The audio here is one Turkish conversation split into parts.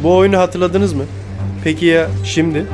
Bu oyunu hatırladınız mı? Peki ya şimdi?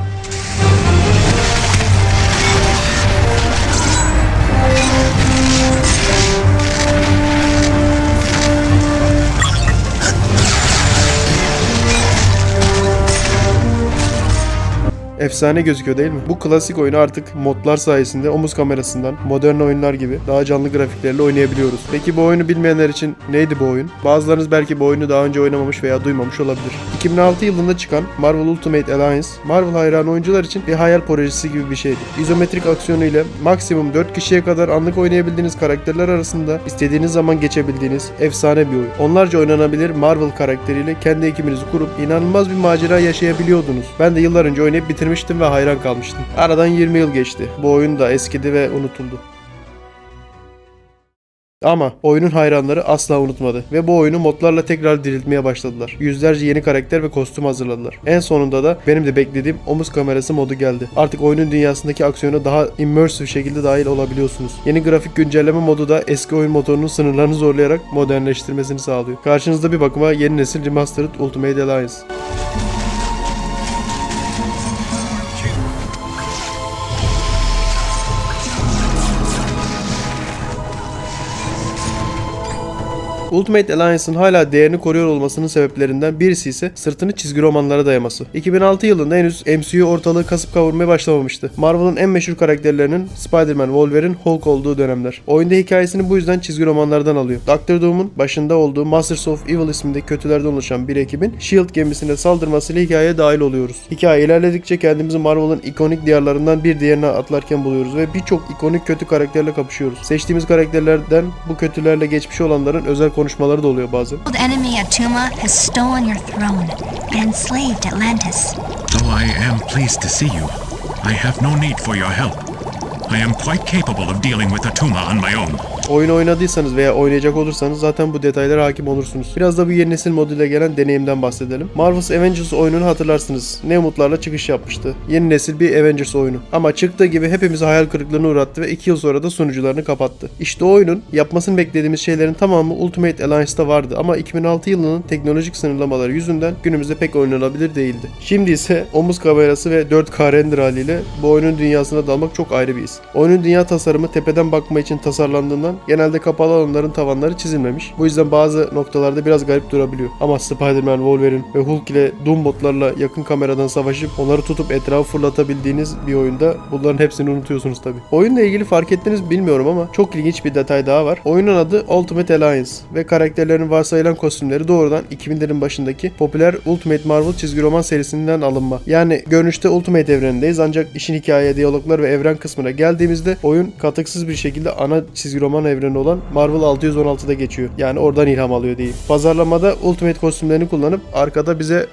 Efsane gözüküyor değil mi? Bu klasik oyunu artık modlar sayesinde omuz kamerasından modern oyunlar gibi daha canlı grafiklerle oynayabiliyoruz. Peki bu oyunu bilmeyenler için neydi bu oyun? Bazılarınız belki bu oyunu daha önce oynamamış veya duymamış olabilir. 2006 yılında çıkan Marvel Ultimate Alliance, Marvel hayranı oyuncular için bir hayal projesi gibi bir şeydi. İzometrik aksiyonu ile maksimum 4 kişiye kadar anlık oynayabildiğiniz karakterler arasında istediğiniz zaman geçebildiğiniz efsane bir oyun. Onlarca oynanabilir Marvel karakteriyle kendi ekibinizi kurup inanılmaz bir macera yaşayabiliyordunuz. Ben de yıllar önce oynayıp bitirmiştim ve hayran kalmıştım. Aradan 20 yıl geçti. Bu oyun da eskidi ve unutuldu. Ama oyunun hayranları asla unutmadı ve bu oyunu modlarla tekrar diriltmeye başladılar. Yüzlerce yeni karakter ve kostüm hazırladılar. En sonunda da benim de beklediğim omuz kamerası modu geldi. Artık oyunun dünyasındaki aksiyona daha immersive şekilde dahil olabiliyorsunuz. Yeni grafik güncelleme modu da eski oyun motorunun sınırlarını zorlayarak modernleştirmesini sağlıyor. Karşınızda bir bakıma yeni nesil Remastered Ultimate Alliance. Ultimate Alliance'ın hala değerini koruyor olmasının sebeplerinden birisi ise sırtını çizgi romanlara dayaması. 2006 yılında henüz MCU ortalığı kasıp kavurmaya başlamamıştı. Marvel'ın en meşhur karakterlerinin Spider-Man, Wolverine, Hulk olduğu dönemler. Oyunda hikayesini bu yüzden çizgi romanlardan alıyor. Doctor Doom'un başında olduğu Masters of Evil ismindeki kötülerden oluşan bir ekibin S.H.I.E.L.D. gemisine saldırmasıyla hikayeye dahil oluyoruz. Hikaye ilerledikçe kendimizi Marvel'ın ikonik diyarlarından bir diğerine atlarken buluyoruz ve birçok ikonik kötü karakterle kapışıyoruz. Seçtiğimiz karakterlerden bu kötülerle geçmiş olanların özel konuşmaları da oluyor bazen. The enemy Atuma has stolen your throne and enslaved Atlantis. Though I am pleased to see you, I have no need for your help. I am quite capable of dealing with Atuma on my own. Oyunu oynadıysanız veya oynayacak olursanız zaten bu detaylara hakim olursunuz. Biraz da bu yeni nesil moduyla gelen deneyimden bahsedelim. Marvel's Avengers oyununu hatırlarsınız. Ne umutlarla çıkış yapmıştı. Yeni nesil bir Avengers oyunu. Ama çıktığı gibi hepimizi hayal kırıklığına uğrattı ve 2 yıl sonra da sunucularını kapattı. İşte o oyunun yapmasını beklediğimiz şeylerin tamamı Ultimate Alliance'da vardı ama 2006 yılının teknolojik sınırlamaları yüzünden günümüzde pek oynanabilir değildi. Şimdi ise omuz kamerası ve 4K render haliyle bu oyunun dünyasına dalmak çok ayrı bir his. Oyunun dünya tasarımı tepeden bakma için tasarlandığından genelde kapalı alanların tavanları çizilmemiş. Bu yüzden bazı noktalarda biraz garip durabiliyor. Ama Spider-Man, Wolverine ve Hulk ile Doom botlarla yakın kameradan savaşıp onları tutup etrafı fırlatabildiğiniz bir oyunda bunların hepsini unutuyorsunuz tabi. Oyunla ilgili fark ettiniz bilmiyorum ama çok ilginç bir detay daha var. Oyunun adı Ultimate Alliance ve karakterlerin varsayılan kostümleri doğrudan 2000'lerin başındaki popüler Ultimate Marvel çizgi roman serisinden alınma. Yani görünüşte Ultimate evrenindeyiz ancak işin hikaye, diyaloglar ve evren kısmına geldiğimizde oyun katıksız bir şekilde ana çizgi roman evreni olan Marvel 616'da geçiyor. Yani oradan ilham alıyor diyeyim. Pazarlamada Ultimate kostümlerini kullanıp arkada bize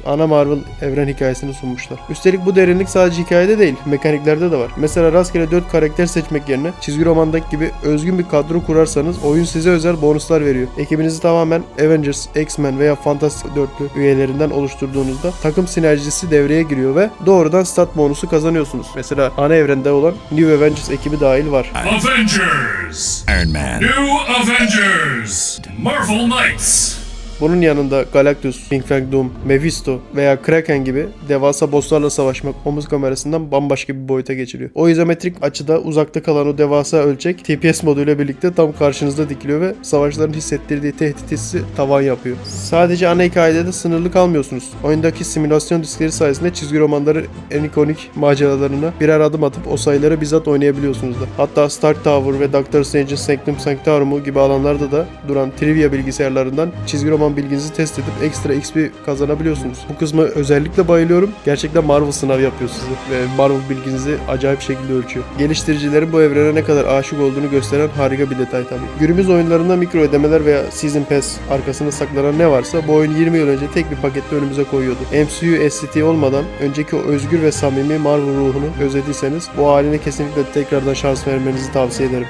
ana Marvel evren hikayesini sunmuşlar. Üstelik bu derinlik sadece hikayede değil, mekaniklerde de var. Mesela rastgele 4 karakter seçmek yerine çizgi romandaki gibi özgün bir kadro kurarsanız oyun size özel bonuslar veriyor. Ekibinizi tamamen Avengers, X-Men veya Fantastic Dörtlü üyelerinden oluşturduğunuzda takım sinerjisi devreye giriyor ve doğrudan stat bonusu kazanıyorsunuz. Mesela ana evrende olan New Avengers ekibi dahil var. Avengers! Iron Man. New Avengers! Marvel Knights! Bunun yanında Galactus, King Fang Doom, Mephisto veya Kraken gibi devasa bosslarla savaşmak omuz kamerasından bambaşka bir boyuta geçiliyor. O izometrik açıda uzakta kalan o devasa ölçek TPS moduyla birlikte tam karşınızda dikiliyor ve savaşların hissettirdiği tehdit hissi tavan yapıyor. Sadece ana hikayede de sınırlı kalmıyorsunuz. Oyundaki simülasyon diskleri sayesinde çizgi romanların en ikonik maceralarına birer adım atıp o sayıları bizzat oynayabiliyorsunuz da. Hatta Stark Tower ve Doctor Strange'in Sanctum Sanctorum gibi alanlarda da duran trivia bilgisayarlarından çizgi roman bilginizi test edip ekstra XP kazanabiliyorsunuz. Bu kısma özellikle bayılıyorum. Gerçekten Marvel sınav yapıyor sizi ve Marvel bilginizi acayip şekilde ölçüyor. Geliştiricilerin bu evrene ne kadar aşık olduğunu gösteren harika bir detay tabii. Günümüz oyunlarında mikro ödemeler veya Season Pass arkasında saklanan ne varsa bu oyun 20 yıl önce tek bir pakette önümüze koyuyordu. MCU SCT olmadan önceki o özgür ve samimi Marvel ruhunu özlediyseniz bu haline kesinlikle tekrardan şans vermenizi tavsiye ederim.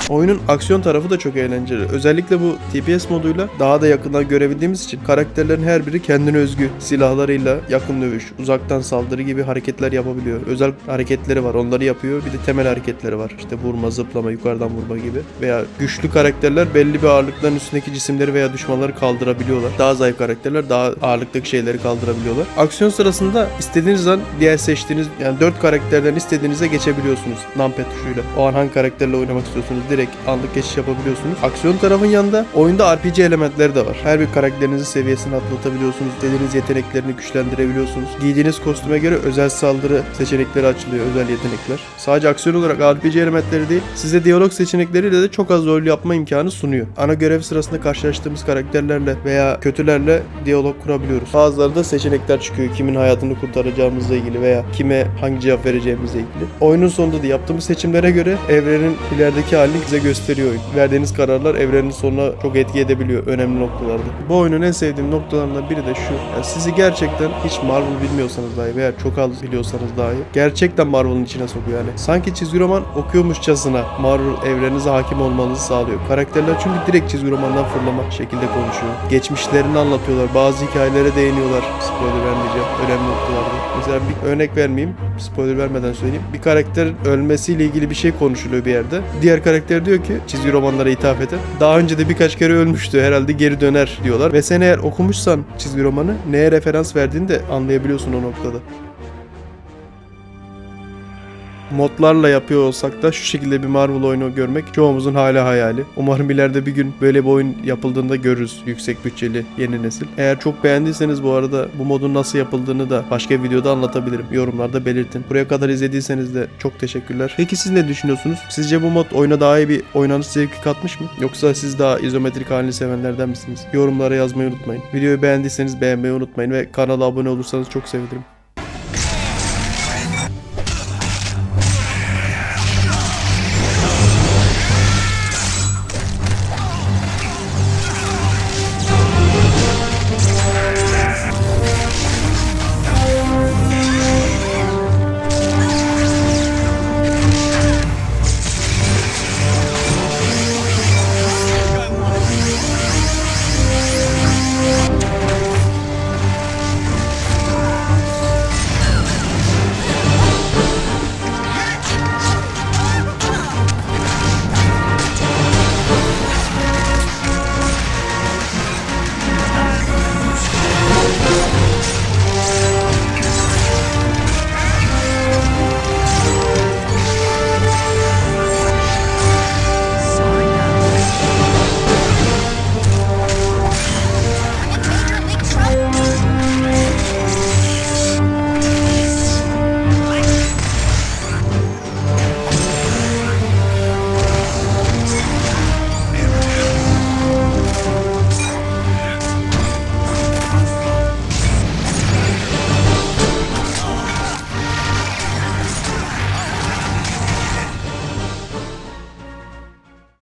Oyunun aksiyon tarafı da çok eğlenceli. Özellikle bu TPS moduyla daha da yakından görebildiğimiz için karakterlerin her biri kendine özgü silahlarıyla yakın dövüş, uzaktan saldırı gibi hareketler yapabiliyor. Özel hareketleri var, onları yapıyor. Bir de temel hareketleri var. İşte vurma, zıplama, yukarıdan vurma gibi. Veya güçlü karakterler belli bir ağırlıkların üstündeki cisimleri veya düşmanları kaldırabiliyorlar. Daha zayıf karakterler daha ağırlıktaki şeyleri kaldırabiliyorlar. Aksiyon sırasında istediğiniz an diğer seçtiğiniz yani 4 karakterden istediğinize geçebiliyorsunuz numpad tuşuyla. O an hangi karakterle oynamak istiyorsunuz direkt anlık geçiş yapabiliyorsunuz. Aksiyon tarafın yanında oyunda RPG elementleri de var. Her bir karakterinizin seviyesini atlatabiliyorsunuz. Dediğiniz yeteneklerini güçlendirebiliyorsunuz. Giydiğiniz kostüme göre özel saldırı seçenekleri açılıyor. Özel yetenekler. Sadece aksiyon olarak RPG elementleri değil, size diyalog seçenekleriyle de çok az rol yapma imkanı sunuyor. Ana görev sırasında karşılaştığımız karakterlerle veya kötülerle diyalog kurabiliyoruz. Bazıları da seçenekler çıkıyor. Kimin hayatını kurtaracağımızla ilgili veya kime hangi cevap vereceğimizle ilgili. Oyunun sonunda da yaptığımız seçimlere göre evrenin ilerideki halini bize gösteriyor oyun. Verdiğiniz kararlar evrenin sonuna çok etki edebiliyor önemli noktalarda. Bu oyunun en sevdiğim noktalarından biri de şu. Yani sizi gerçekten hiç Marvel bilmiyorsanız dahi veya çok az biliyorsanız dahi gerçekten Marvel'ın içine sokuyor yani. Sanki çizgi roman okuyormuşçasına Marvel evreninize hakim olmanızı sağlıyor. Karakterler çünkü direkt çizgi romandan fırlama şekilde konuşuyor. Geçmişlerini anlatıyorlar. Bazı hikayelere değiniyorlar. Spoiler vermeyeceğim. Önemli noktalarda. Mesela bir örnek vermeyeyim. Spoiler vermeden söyleyeyim. Bir karakterin ölmesiyle ilgili bir şey konuşuluyor bir yerde. Diğer karakter diyor ki çizgi romanlara ithafeten daha önce de birkaç kere ölmüştü. Herhalde geri döner diyorlar. Ve sen eğer okumuşsan çizgi romanı neye referans verdiğini de anlayabiliyorsun o noktada. Modlarla yapıyor olsak da şu şekilde bir Marvel oyunu görmek çoğumuzun hala hayali. Umarım ileride bir gün böyle bir oyun yapıldığında görürüz. Yüksek bütçeli yeni nesil. Eğer çok beğendiyseniz bu arada bu modun nasıl yapıldığını da başka bir videoda anlatabilirim. Yorumlarda belirtin. Buraya kadar izlediyseniz de çok teşekkürler. Peki siz ne düşünüyorsunuz? Sizce bu mod oyuna daha iyi bir oynanış zevki katmış mı? Yoksa siz daha izometrik halini sevenlerden misiniz? Yorumlara yazmayı unutmayın. Videoyu beğendiyseniz beğenmeyi unutmayın ve kanala abone olursanız çok sevinirim.